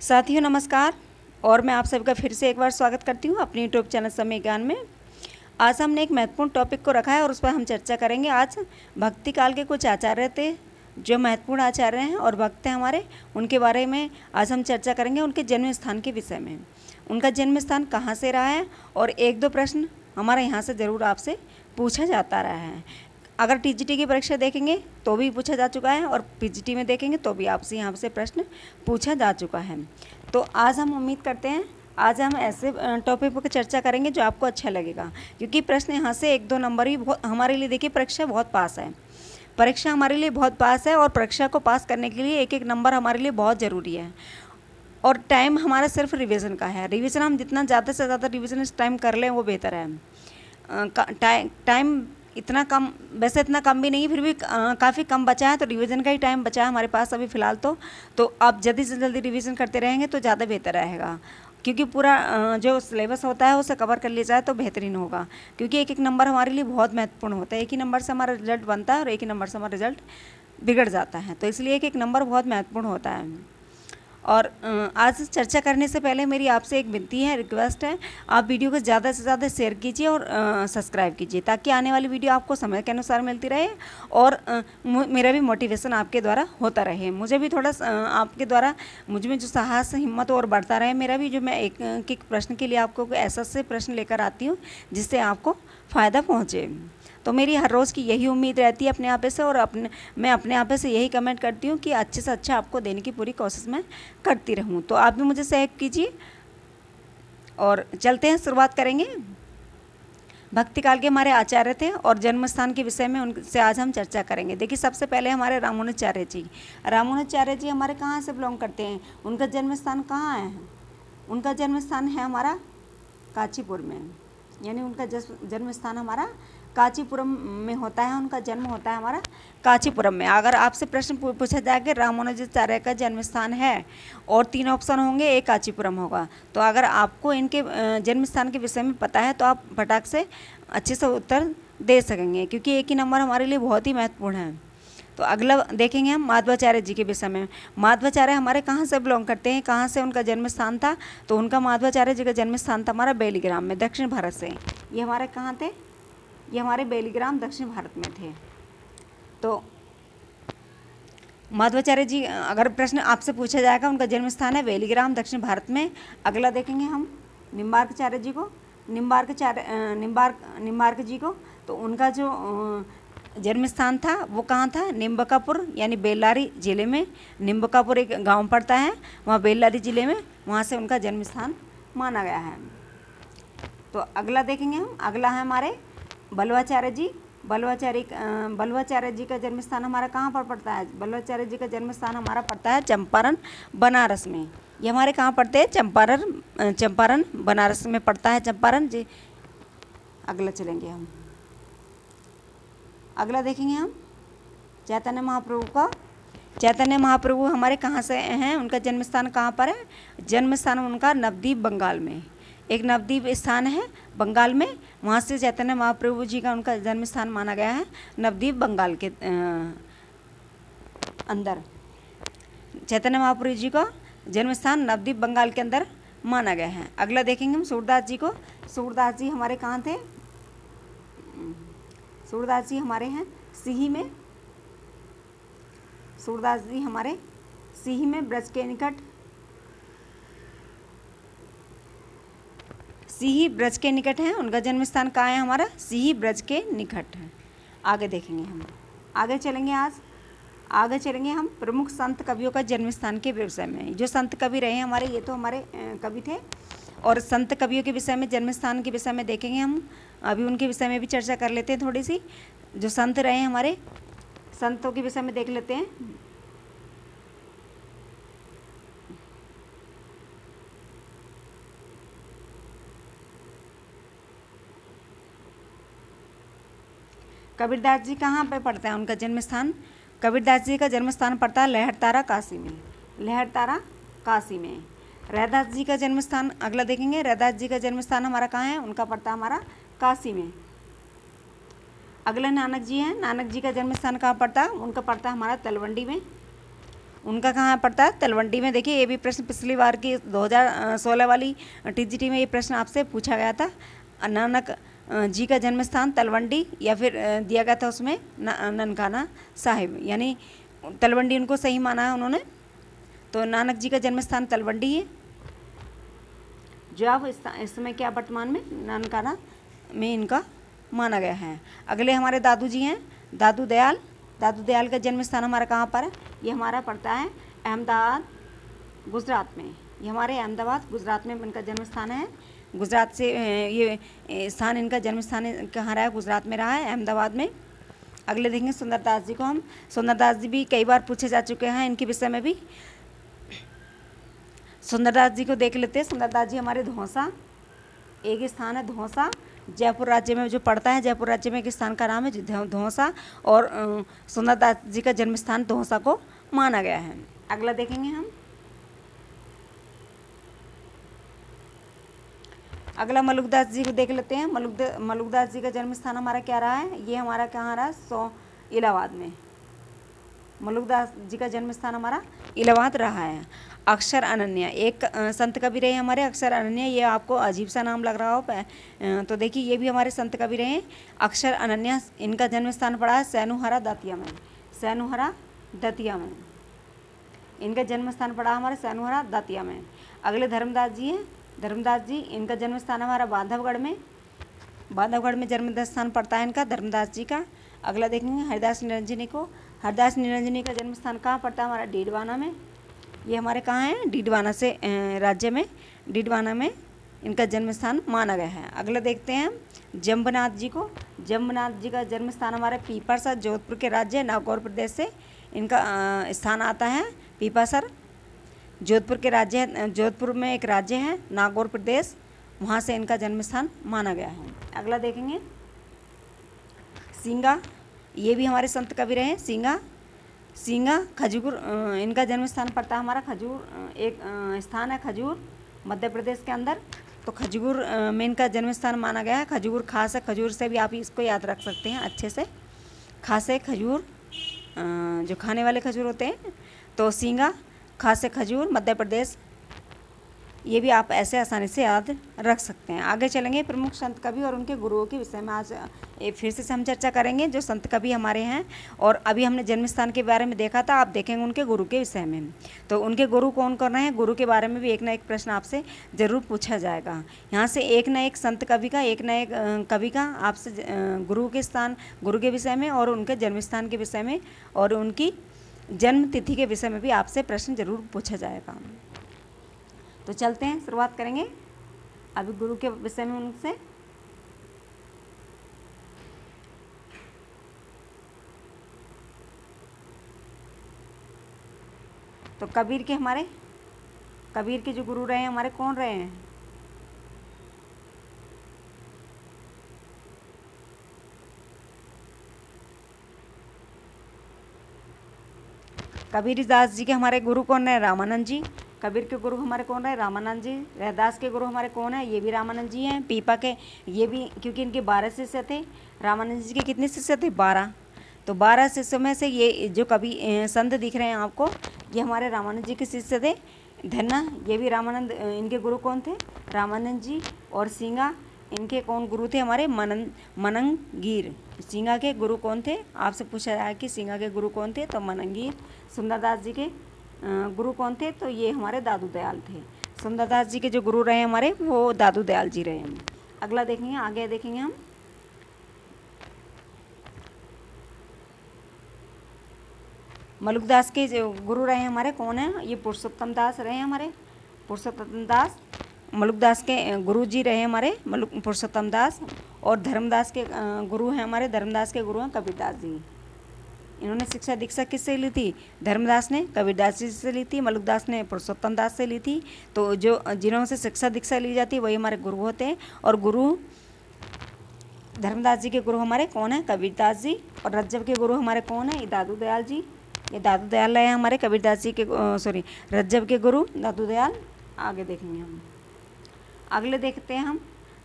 साथियों नमस्कार। और मैं आप सबका फिर से एक बार स्वागत करती हूँ अपने यूट्यूब चैनल समय ज्ञान में। आज हमने एक महत्वपूर्ण टॉपिक को रखा है और उस पर हम चर्चा करेंगे। आज भक्ति काल के कुछ आचार्य थे जो महत्वपूर्ण आचार्य हैं और भक्त हैं हमारे, उनके बारे में आज हम चर्चा करेंगे, उनके जन्म स्थान के विषय में। उनका जन्म स्थान कहाँ से रहा है और एक दो प्रश्न हमारे यहाँ से ज़रूर आपसे पूछा जाता रहा है। अगर टीजीटी की परीक्षा देखेंगे तो भी पूछा जा चुका है और पीजीटी में देखेंगे तो भी आपसे यहाँ से प्रश्न पूछा जा चुका है। तो आज हम उम्मीद करते हैं आज हम ऐसे टॉपिक पर चर्चा करेंगे जो आपको अच्छा लगेगा, क्योंकि प्रश्न यहाँ से एक दो नंबर ही बहुत हमारे लिए, देखिए परीक्षा बहुत पास है, परीक्षा हमारे लिए बहुत पास है और परीक्षा को पास करने के लिए एक एक नंबर हमारे लिए बहुत ज़रूरी है। और टाइम हमारा सिर्फ रिवीजन का है। रिवीजन हम जितना ज़्यादा से ज़्यादा रिवीजन इस टाइम कर लें वो बेहतर है। टाइम इतना कम, वैसे इतना कम भी नहीं, फिर भी काफ़ी कम बचा है, तो रिवीजन का ही टाइम बचा है हमारे पास अभी फ़िलहाल। तो आप जल्दी से जल्दी रिवीजन करते रहेंगे तो ज़्यादा बेहतर रहेगा, क्योंकि पूरा जो सिलेबस होता है उसे कवर कर लिया जाए तो बेहतरीन होगा। क्योंकि एक एक नंबर हमारे लिए बहुत महत्वपूर्ण होता है। एक ही नंबर से हमारा रिजल्ट बनता है और एक ही नंबर से हमारा रिजल्ट बिगड़ जाता है, तो इसलिए एक एक नंबर बहुत महत्वपूर्ण होता है। और आज चर्चा करने से पहले मेरी आपसे एक विनती है, रिक्वेस्ट है, आप वीडियो को ज़्यादा से ज़्यादा शेयर कीजिए और सब्सक्राइब कीजिए, ताकि आने वाली वीडियो आपको समय के अनुसार मिलती रहे और मेरा भी मोटिवेशन आपके द्वारा होता रहे। मुझे भी थोड़ा आपके द्वारा मुझ में जो साहस हिम्मत और बढ़ता रहे मेरा भी, जो मैं एक प्रश्न के लिए आपको ऐसा से प्रश्न लेकर आती हूँ जिससे आपको फ़ायदा पहुँचे। तो मेरी हर रोज़ की यही उम्मीद रहती है अपने आप से, और मैं अपने आप से यही कमेंट करती हूँ कि अच्छे से अच्छा आपको देने की पूरी कोशिश मैं करती रहूँ। तो आप भी मुझे सहयोग कीजिए और चलते हैं, शुरुआत करेंगे। भक्ति काल के हमारे आचार्य थे और जन्म स्थान के विषय में उनसे आज हम चर्चा करेंगे। देखिए सबसे पहले हमारे रामानुजाचार्य जी। रामानुजाचार्य जी हमारे कहाँ से बिलोंग करते हैं, उनका जन्म स्थान कहाँ है? उनका जन्म स्थान है हमारा कांचीपुर में, यानी उनका जन्म स्थान हमारा कांचीपुरम में होता है। उनका जन्म होता है हमारा कांचीपुरम में। अगर आपसे प्रश्न पूछा जाए कि रामानुजाचार्य का जन्म स्थान है और तीन ऑप्शन होंगे, एक कांचीपुरम होगा, तो अगर आपको इनके जन्म स्थान के विषय में पता है तो आप फटाक से अच्छे से उत्तर दे सकेंगे, क्योंकि एक ही नंबर हमारे लिए बहुत ही महत्वपूर्ण है। तो अगला देखेंगे हम माधवाचार्य जी के विषय में। माधवाचार्य हमारे कहाँ से बिलोंग करते हैं, कहाँ से उनका जन्म स्थान था? तो उनका माधवाचार्य जी का जन्म स्थान था हमारा बेलीग्राम में, दक्षिण भारत से। ये हमारे कहाँ थे? ये हमारे बेलीग्राम दक्षिण भारत में थे। तो माधवाचार्य जी, अगर प्रश्न आपसे पूछा जाएगा, उनका जन्म स्थान है बेलीग्राम दक्षिण भारत में। अगला देखेंगे हम निम्बार्काचार्य जी को। निम्बार्क जी को, तो उनका जो जन्म स्थान था वो कहाँ था? निम्बकापुर, यानी बेल्लारी ज़िले में। निम्बकापुर एक गांव पड़ता है, वहाँ बेल्लारी ज़िले में, वहाँ से उनका जन्म स्थान माना गया है। तो अगला देखेंगे हम। अगला है हमारे बलवाचार्य जी। बलवाचार्य जी का जन्म स्थान हमारा कहाँ पर पड़ता है? बलवाचार्य जी का जन्म स्थान हमारा पड़ता है चंपारण बनारस में। ये हमारे कहाँ पड़ते हैं? चंपारण बनारस में पड़ता है चंपारण जी। अगला चलेंगे हम, अगला देखेंगे हम चैतन्य महाप्रभु का। चैतन्य महाप्रभु हमारे कहाँ से हैं, उनका जन्म स्थान कहाँ पर है? जन्म स्थान उनका नवद्वीप बंगाल में, एक नवद्वीप स्थान है बंगाल में, वहाँ से चैतन्य महाप्रभु जी का उनका जन्म स्थान माना गया है नवद्वीप बंगाल के अंदर। चैतन्य महाप्रभु जी का जन्म स्थान नवद्वीप बंगाल के अंदर माना गया है। अगला देखेंगे हम सूरदास जी को। सूरदास जी हमारे कहाँ थे? सूरदास जी हमारे हैं सीही में। सूरदास जी हमारे सीही में, ब्रज के निकट, सीही ब्रज के निकट है। उनका जन्म स्थान कहाँ है? हमारा सीही ब्रज के निकट है। आगे देखेंगे हम, आगे चलेंगे हम प्रमुख संत कवियों का जन्म स्थान के विषय में। जो संत कवि रहे हैं हमारे, ये तो हमारे कवि थे, और संत कवियों के विषय में, जन्म स्थान के विषय में देखेंगे हम। अभी उनके विषय में भी चर्चा कर लेते हैं थोड़ी सी। जो संत रहे हैं हमारे, संतों के विषय में देख लेते हैं। कबीरदास जी कहाँ पे पड़ता है उनका जन्म स्थान? कबीरदास जी का जन्म स्थान पड़ता है लहरतारा काशी में, लहरतारा काशी में। रैदास जी का जन्म स्थान अगला देखेंगे। रैदास जी का जन्म स्थान हमारा कहाँ है? उनका पड़ता है हमारा काशी में। अगला नानक जी हैं। नानक जी का जन्म स्थान कहाँ पड़ता है? उनका पड़ता है हमारा तलवंडी में। उनका कहाँ पड़ता है? तलवंडी में। देखिए ये भी प्रश्न पिछली बार की 2016 वाली टीजीटी में ये प्रश्न आपसे पूछा गया था। नानक जी का जन्म स्थान तलवंडी, या फिर दिया गया था उसमें ननकाना साहिब, यानी तलवंडी उनको सही माना है उन्होंने। तो नानक जी का जन्म स्थान तलवंडी है, जो अब इस समय क्या वर्तमान में ननकाना में इनका माना गया है। अगले हमारे दादू जी हैं, दादू दयाल। दादू दयाल का जन्म स्थान हमारा कहाँ पर है? ये हमारा पड़ता है अहमदाबाद, गुजरात में। ये हमारे अहमदाबाद, गुजरात में इनका जन्म स्थान है। गुजरात से ये स्थान, इनका जन्म स्थान कहाँ रहा है? गुजरात में रहा है, अहमदाबाद में। अगले देखेंगे सुंदरदास जी को हम। सुंदरदास जी भी कई बार पूछे जा चुके हैं, इनके विषय में भी। सुंदरदास जी को देख लेते हैं। सुंदरदास जी हमारे धौसा, एक स्थान है धौसा, जयपुर राज्य में जो पड़ता है। जयपुर राज्य में एक स्थान का नाम है धौसा, और सुंदरदास जी का जन्म स्थान धौसा को माना गया है। अगला देखेंगे हम। अगला मलुकदास जी को देख लेते हैं। मलुकदास जी का जन्म स्थान हमारा क्या रहा है? ये हमारा कहाँ रहा? इलाहाबाद में। मलुकदास जी का जन्म स्थान हमारा इलाहाबाद रहा है। अक्षर अनन्या एक संत कवि रहे हमारे, अक्षर अनन्या। ये आपको अजीब सा नाम लग रहा हो, तो देखिए ये भी हमारे संत कवि रहे, अक्षर अनन्या। इनका जन्म स्थान पड़ा है सैनुहरा दतिया में। सैनुहरा दतिया में इनका जन्म स्थान पड़ा हमारे सैनुहरा दतिया में। अगले धर्मदास जी हैं। धर्मदास जी, इनका जन्म स्थान हमारा बांधवगढ़ में। बांधवगढ़ में जन्म स्थान पड़ता है इनका, धर्मदास जी का। अगला देखेंगे हरिदास निरंजनी को। हरिदास निरंजनी का जन्म स्थान कहाँ पड़ता है? हमारा डीडवाना में। ये हमारे कहाँ है? डीडवाना से राज्य में, डीडवाना में इनका जन्म स्थान माना गया है। अगला देखते हैं हम जम्बनाथ जी को। जम्बनाथ जी का जन्म स्थान हमारे पीपासर, जोधपुर के राज्य नागौर प्रदेश से इनका स्थान आता है। पीपासर जोधपुर के राज्य, जोधपुर में एक राज्य है नागौर प्रदेश, वहाँ से इनका जन्म स्थान माना गया है। अगला देखेंगे सींगा। ये भी हमारे संत कवि रहे सींगा। सींगा खजूर, इनका जन्म स्थान पड़ता है हमारा खजूर, एक स्थान है खजूर मध्य प्रदेश के अंदर। तो खजूर में इनका जन्म स्थान माना गया है। खजूर खास है, खजूर से भी आप इसको याद रख सकते हैं अच्छे से। खास है खजूर, जो खाने वाले खजूर होते हैं। तो सींगा खास है खजूर मध्य प्रदेश, ये भी आप ऐसे आसानी से याद रख सकते हैं। आगे चलेंगे प्रमुख संत कवि और उनके गुरुओं के विषय में। आज फिर से हम चर्चा करेंगे जो संत कवि हमारे हैं। और अभी हमने जन्म स्थान के बारे में देखा था, आप देखेंगे उनके गुरु के विषय में। तो उनके गुरु कौन कौन रहे हैं, गुरु के बारे में भी एक ना एक प्रश्न आपसे ज़रूर पूछा जाएगा। यहाँ से एक ना एक संत कवि का, एक ना एक कवि का आपसे गुरु के स्थान, गुरु के विषय में और उनके जन्म स्थान के विषय में और उनकी जन्म तिथि के विषय में भी आपसे प्रश्न जरूर पूछा जाएगा। तो चलते हैं, शुरुआत करेंगे अभी गुरु के विषय में उनसे। तो कबीर के हमारे, कबीर के जो गुरु रहे हैं हमारे कौन रहे हैं? कबीर दास जी के हमारे गुरु कौन रहे? रामानंद जी। कबीर के गुरु हमारे कौन रहे? रामानंद जी। रैदास के गुरु हमारे कौन है? ये भी रामानंद जी हैं। पीपा के, ये भी, क्योंकि इनके 12 शिष्य थे। रामानंद जी के कितने शिष्य थे? 12। तो 12 शिष्यों में से ये जो कवि संत दिख रहे हैं आपको, ये हमारे रामानंद जी के शिष्य थे। धन्ना, ये भी रामानंद, इनके गुरु कौन थे? रामानंद जी। और सिंगा, इनके कौन गुरु थे? हमारे मनंगीर। सिंगा के गुरु कौन थे? आपसे पूछा जाए कि सिंगा के गुरु कौन थे, तो मनंगीर। सुंदरदास जी के गुरु कौन थे? तो ये हमारे दादू दयाल थे। सुंदरदास जी के जो गुरु रहे हमारे, वो दादू दयाल जी रहे हैं। अगला देखेंगे, आगे देखेंगे हम। मलुकदास के जो गुरु रहे हमारे कौन है? ये पुरुषोत्तम दास रहे हमारे। पुरुषोत्तम दास मलुकदास के गुरु जी रहे हमारे, पुरुषोत्तम दास। और धर्मदास के गुरु हैं हमारे, धर्मदास के गुरु हैं कबीरदास जी। इन्होंने शिक्षा दीक्षा किससे ली थी? धर्मदास ने कबीरदास जी से ली थी, मलुकदास ने पुरुषोत्तम दास से ली थी। तो जो जिन्हों से शिक्षा दीक्षा ली जाती है वही हमारे गुरु होते हैं। और गुरु धर्मदास जी के गुरु हमारे कौन है? कबीरदास जी। और रज्जब के गुरु हमारे कौन है? ये दादू दयाल जी। ये दादू दयाल रहे हमारे कबीरदास जी के, सॉरी, रज्जब के गुरु दादू दयाल। आगे देखेंगे हम। अगले देखते हैं हम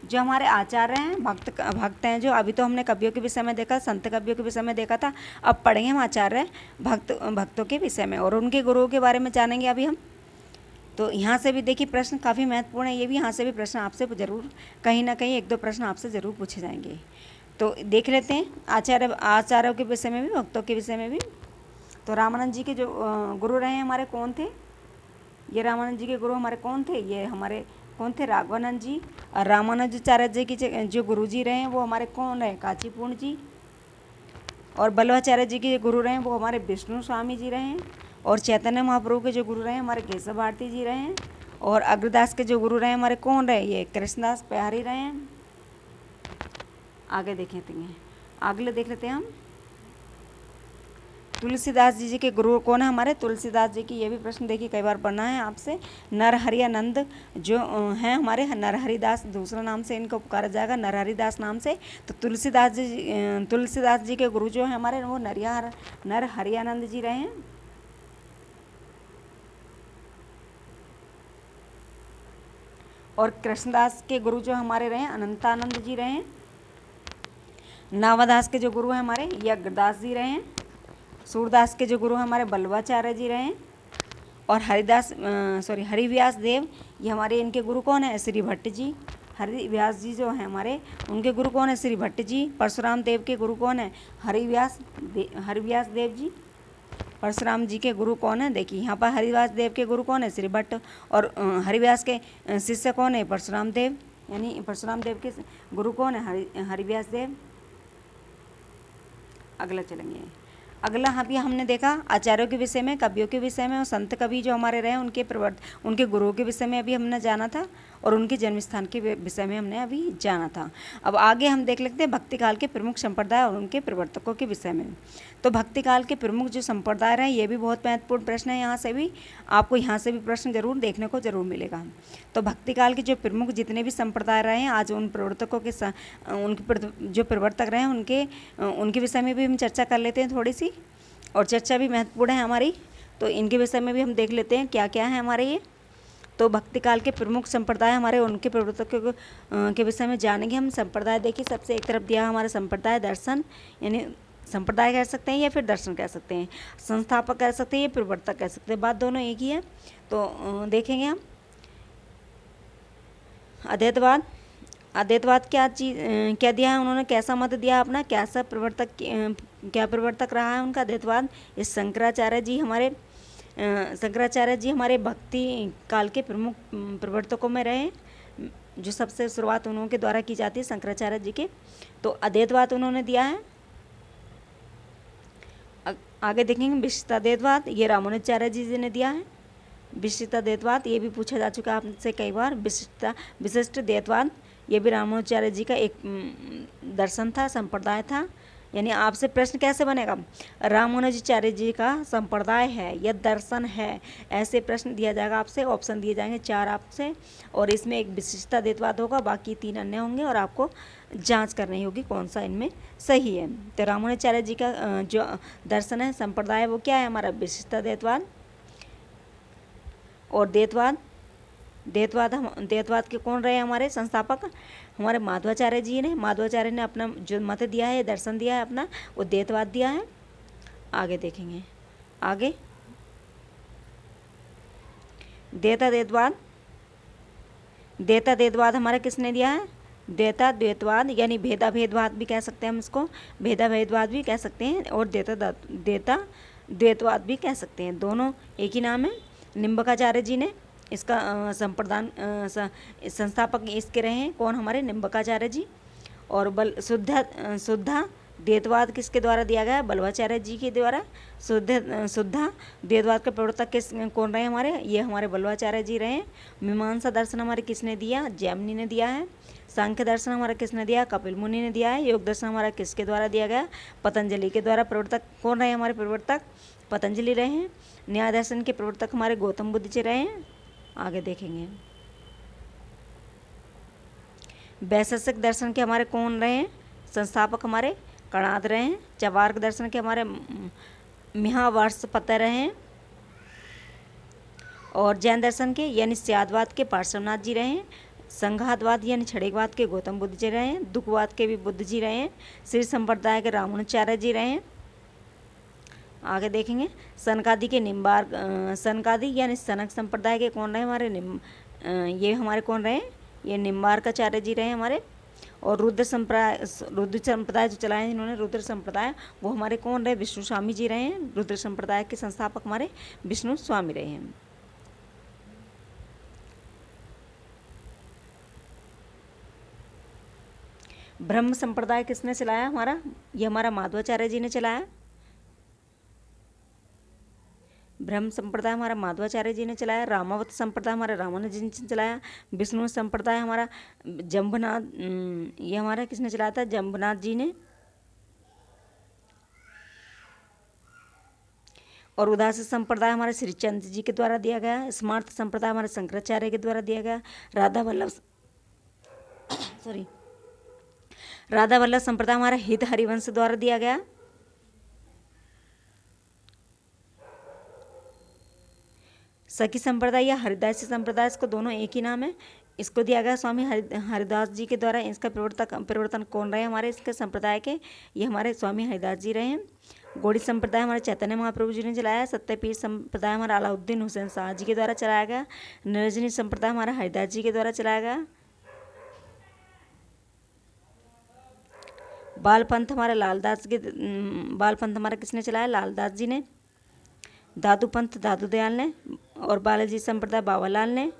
जो हमारे आचार्य हैं, भक्त हैं, जो अभी तो हमने कवियों के विषय में देखा, संत कवियों के विषय में देखा था, अब पढ़ेंगे हम आचार्य भक्तों के विषय में और उनके गुरुओं के बारे में जानेंगे अभी हम। तो यहाँ से भी देखिए प्रश्न काफ़ी महत्वपूर्ण है, ये भी यहाँ से भी प्रश्न आपसे ज़रूर कहीं ना कहीं 1-2 प्रश्न आपसे ज़रूर पूछे जाएंगे। तो देख लेते हैं आचार्यों के विषय में भी, भक्तों के विषय में भी। तो रामानंद जी के जो गुरु रहे हमारे कौन थे? ये रामानंद जी के गुरु हमारे कौन थे? ये हमारे कौन थे? राघवानंद जी। और रामानुजाचार्य जी की जो गुरु जी रहे हैं वो हमारे कौन है? काशीपूर्ण जी। और बल्लभाचार्य जी के गुरु रहे हैं वो हमारे विष्णु स्वामी जी रहे हैं। और चैतन्य महाप्रभु के जो गुरु रहे हैं हमारे केशव भारती जी रहे हैं। और अग्रदास के जो गुरु रहे हैं हमारे कौन रहे? ये कृष्णदास प्यारी रहे हैं। आगे देखें, अगले देख लेते हैं हम। तुलसीदास जी के गुरु कौन है हमारे? तुलसीदास जी की, ये भी प्रश्न देखिए कई बार पढ़ना है आपसे। नरहरियानंद जो हैं हमारे, नरहरिदास दूसरा नाम से इनको पुकारा जाएगा, नरहरिदास नाम से। तो तुलसीदास जी के गुरु जो हैं हमारे वो नरहरियानंद जी रहे हैं। और कृष्णदास के गुरु जो हमारे रहे अनंतानंद जी रहे हैं। नावादास के जो गुरु हैं हमारे ये अग्रदास जी रहे हैं। सूरदास के जो गुरु हमारे बल्लभाचार्य जी रहे हैं। और हरिव्यास देव, ये हमारे इनके गुरु कौन है? श्री भट्ट जी। हरिव्यास जी जो हैं हमारे उनके गुरु कौन है? श्री भट्ट जी। परशुराम देव के गुरु कौन है? हरिव्यास देव जी। परशुराम जी के गुरु कौन है? देखिए यहाँ पर हरिव्यास देव के गुरु कौन है? श्री भट्ट। और हरिव्यास के शिष्य कौन है? परशुराम देव। यानी परशुराम देव के गुरु कौन है? हरिव्यास देव। अगला चलेंगे। अगला अभी हमने देखा आचार्यों के विषय में, कवियों के विषय में, और संत कवि जो हमारे रहे उनके गुरुओं के विषय में अभी हमने जाना था। और उनके जन्म स्थान के विषय में हमने अभी जाना था। अब आगे हम देख लेते हैं भक्ति काल के प्रमुख संप्रदाय और उनके प्रवर्तकों के विषय में। तो भक्ति काल के प्रमुख जो संप्रदाय रहे ये भी बहुत महत्वपूर्ण प्रश्न है, यहाँ से भी आपको यहाँ से भी प्रश्न जरूर देखने को जरूर मिलेगा। तो भक्ति काल के जो प्रमुख जितने भी संप्रदाय रहे हैं, आज उन प्रवर्तकों के उनके जो प्रवर्तक रहे हैं उनके विषय में भी हम चर्चा कर लेते हैं थोड़ी सी, और चर्चा भी महत्वपूर्ण है हमारी। तो इनके विषय में भी हम देख लेते हैं क्या क्या है हमारे ये। तो भक्ति काल के प्रमुख संप्रदाय हमारे उनके प्रवर्तकों के विषय में जानेंगे हम। संप्रदाय देखिए सबसे एक तरफ दिया हमारा संप्रदाय दर्शन, यानी संप्रदाय कह सकते हैं या फिर दर्शन कह सकते हैं, संस्थापक कह सकते हैं या प्रवर्तक कह सकते हैं, बात दोनों एक ही है। तो देखेंगे हम अद्वैतवाद क्या दिया है उन्होंने, कैसा मत दिया अपना, क्या प्रवर्तक रहा है उनका अद्वैतवाद। इस शंकराचार्य जी हमारे भक्ति काल के प्रमुख प्रवर्तकों में रहे, जो सबसे शुरुआत उन्होंने के द्वारा की जाती है शंकराचार्य जी के। तो अद्वैतवाद उन्होंने दिया है। आगे देखेंगे विशिष्टाद्वैतवाद, ये रामानुजाचार्य जी ने दिया है। विशिष्टाद्वैतवाद ये भी पूछा जा चुका है आपसे कई बार। विशिष्ट द्वैतवाद ये भी रामानुजाचार्य जी का एक दर्शन था, संप्रदाय था। यानी आपसे प्रश्न कैसे बनेगा, रामानुजाचार्य जी का संप्रदाय है या दर्शन है, ऐसे प्रश्न दिया जाएगा आपसे। ऑप्शन दिए जाएंगे 4 आपसे, और इसमें एक विशिष्टाद्वैतवाद होगा, बाकी 3 अन्य होंगे, और आपको जांच करनी होगी कौन सा इनमें सही है। तो रामानुजाचार्य जी का जो दर्शन है, संप्रदाय, वो क्या है हमारा विशिष्टाद्वैतवाद। और द्वैतवाद के कौन रहे हमारे संस्थापक, हमारे माधवाचार्य जी ने। माधवाचार्य ने अपना जो मत दिया है, दर्शन दिया है अपना, वो द्वैतवाद दिया है। आगे देखेंगे, आगे द्वैतवाद हमारा किसने दिया है? द्वैतवाद यानी भेदाभेदवाद भी कह सकते हैं हम इसको, भेदाभेदवाद भी कह सकते हैं, और द्वैतवाद भी कह सकते हैं, दोनों एक ही नाम है। निम्बकाचार्य जी ने इसका संस्थापक इसके रहे हैं, कौन हमारे निम्बकाचार्य जी। और शुद्धा द्वैतवाद किसके द्वारा दिया गया? बल्लभाचार्य जी के द्वारा। शुद्धा द्वैतवाद के प्रवर्तक कौन रहे हमारे? ये हमारे बल्लभाचार्य जी रहे। मीमांसा दर्शन हमारे किसने दिया? जैमिनी ने दिया है। सांख्य दर्शन हमारा किसने दिया? कपिल मुनि ने दिया है। योग दर्शन हमारा किसके द्वारा दिया गया? पतंजलि के द्वारा। प्रवर्तक कौन रहे हमारे प्रवर्तक? पतंजलि रहे हैं। न्याय दर्शन के प्रवर्तक हमारे गौतम बुद्ध जी रहे हैं। आगे देखेंगे वैशेषिक दर्शन के हमारे कौन रहे हैं संस्थापक? हमारे कणाद रहे हैं। चवार्क दर्शन के हमारे महावर्षपतर रहे हैं। और जैन दर्शन के यानी स्यादवाद के पार्श्वनाथ जी रहे हैं। संघातवाद यानी छड़ेकवाद के गौतम बुद्ध जी रहे हैं। दुखवाद के भी बुद्ध जी रहे हैं। श्री संप्रदाय के रामानुजाचार्य जी रहे हैं। आगे देखेंगे सनकादि के निम्बार्क, सनकादि यानी सनक संप्रदाय के कौन रहे हमारे ये हमारे कौन रहे, ये निम्बार्काचार्य जी रहे हमारे। और रुद्र संप्रदाय जो चलाए इन्होंने, रुद्र संप्रदाय, वो हमारे कौन रहे, विष्णु स्वामी जी रहे हैं। रुद्र संप्रदाय के संस्थापक हमारे विष्णु स्वामी रहे हैं। ब्रह्म संप्रदाय किसने चलाया हमारा, ये हमारा माधवाचार्य जी ने चलाया। ब्रह्म संप्रदाय हमारा माधवाचार्य जी ने चलाया। रामावत संप्रदाय हमारा रामानुज जी ने चलाया। विष्णु संप्रदाय हमारा जम्बनाथ, ये हमारा किसने चलाया था, जम्बनाथ जी ने। और उदासी संप्रदाय हमारे श्रीचंद जी के द्वारा दिया गया। स्मार्थ संप्रदाय हमारे शंकराचार्य के द्वारा दिया गया। राधा वल्लभ संप्रदाय हमारा हित हरिवंश द्वारा दिया गया। सखी संप्रदाय या हरिदासी संप्रदाय, इसको दोनों एक ही नाम है, इसको दिया गया स्वामी हरिदास जी के द्वारा। इसका परिवर्तन कौन रहे हमारे इसके संप्रदाय के, ये हमारे स्वामी हरिदास जी रहे हैं। गौड़ी संप्रदाय हमारे चैतन्य महाप्रभु जी ने चलाया। सत्यपीठ संप्रदाय हमारा अलाउद्दीन हुसैन शाह जी के द्वारा चलाया गया। निरंजनी संप्रदाय हमारा हरिदास जी के द्वारा चलाया गया। बाल पंथ हमारा किसने चलाया, लालदास जी ने। दादू पंथ दादू दयाल ने। और बालाजी संप्रदाय बाबालाल ने।